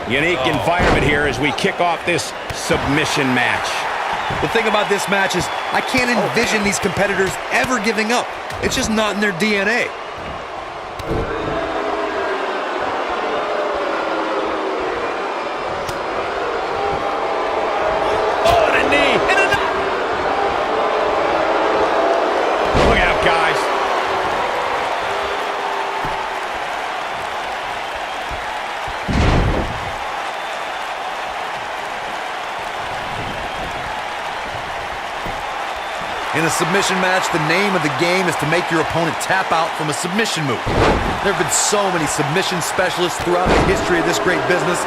Unique environment here as we kick off this submission match. The thing about this match is I can't envision these competitors ever giving up. It's just not in their DNA. Oh, and a knee. Look out, guys. In a submission match, the name of the game is to make your opponent tap out from a submission move. There have been so many submission specialists throughout the history of this great business.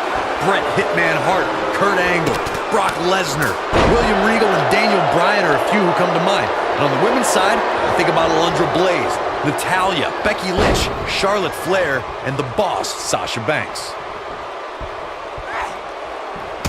Bret Hitman Hart, Kurt Angle, Brock Lesnar, William Regal, and Daniel Bryan are a few who come to mind. And on the women's side, I think about Alundra Blaze, Natalya, Becky Lynch, Charlotte Flair, and the boss, Sasha Banks.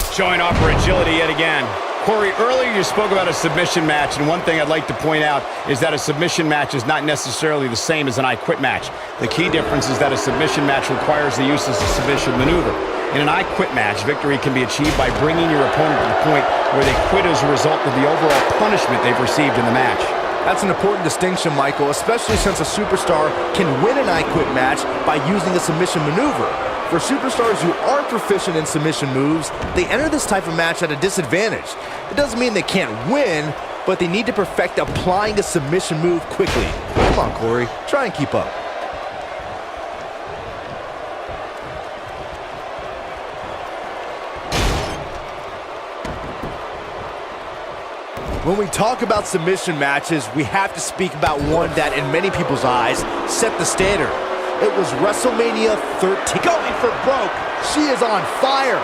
Showing off her agility yet again. Corey, earlier you spoke about a submission match, and one thing I'd like to point out is that a submission match is not necessarily the same as an I Quit match. The key difference is that a submission match requires the use of a submission maneuver. In an I Quit match, victory can be achieved by bringing your opponent to the point where they quit as a result of the overall punishment they've received in the match. That's an important distinction, Michael, especially since a superstar can win an I Quit match by using a submission maneuver. For superstars who aren't proficient in submission moves, they enter this type of match at a disadvantage. It doesn't mean they can't win, but they need to perfect applying a submission move quickly. Come on, Corey, try and keep up. When we talk about submission matches, we have to speak about one that, in many people's eyes, set the standard. It was WrestleMania 13. Going for broke. She is on fire.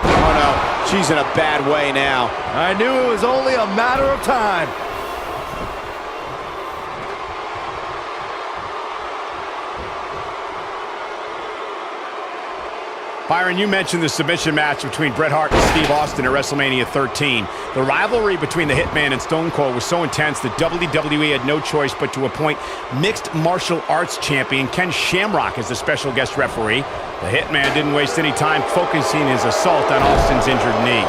Oh no, she's in a bad way now. I knew it was only a matter of time. Byron, you mentioned the submission match between Bret Hart and Steve Austin at WrestleMania 13. The rivalry between the Hitman and Stone Cold was so intense that WWE had no choice but to appoint mixed martial arts champion Ken Shamrock as the special guest referee. The Hitman didn't waste any time focusing his assault on Austin's injured knee.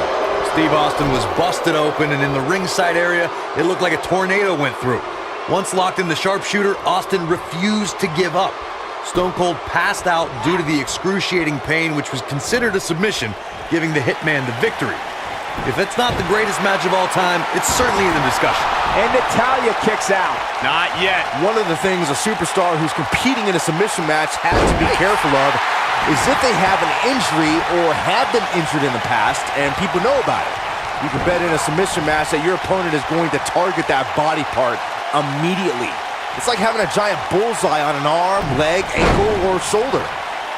Steve Austin was busted open, and in the ringside area, it looked like a tornado went through. Once locked in the sharpshooter, Austin refused to give up. Stone Cold passed out due to the excruciating pain, which was considered a submission, giving the Hitman the victory. If it's not the greatest match of all time, it's certainly in the discussion. And Natalya kicks out. Not yet. One of the things a superstar who's competing in a submission match has to be careful of is if they have an injury or have been injured in the past and people know about it. You can bet in a submission match that your opponent is going to target that body part immediately. It's like having a giant bullseye on an arm, leg, ankle, or shoulder.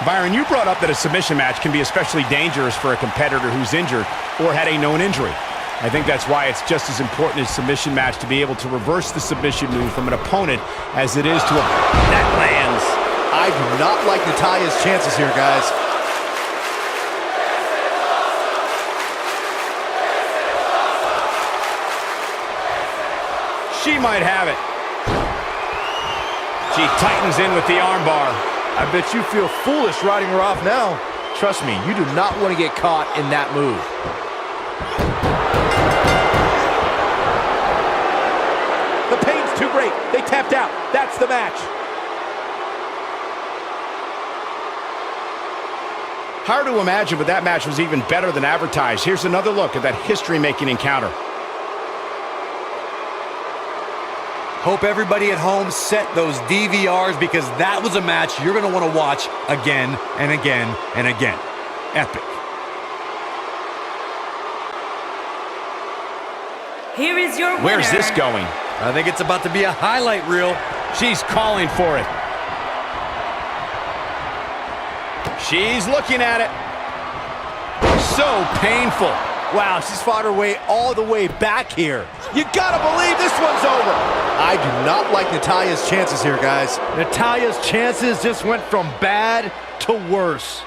Byron, you brought up that a submission match can be especially dangerous for a competitor who's injured or had a known injury. I think that's why it's just as important in a submission match to be able to reverse the submission move from an opponent as it is to a... That lands. I do not like Natalya's chances here, guys. She might have it. She tightens in with the armbar. I bet you feel foolish riding her off now. Trust me, you do not want to get caught in that move. The pain's too great. They tapped out. That's the match. Hard to imagine, but that match was even better than advertised. Here's another look at that history-making encounter. Hope everybody at home set those DVRs, because that was a match you're going to want to watch again and again and again. Epic. Here is your winner. Where's this going? I think it's about to be a highlight reel. She's calling for it. She's looking at it. So painful. Wow, she's fought her way all the way back here. You gotta believe this one's over. I do not like Natalya's chances here, guys. Natalya's chances just went from bad to worse.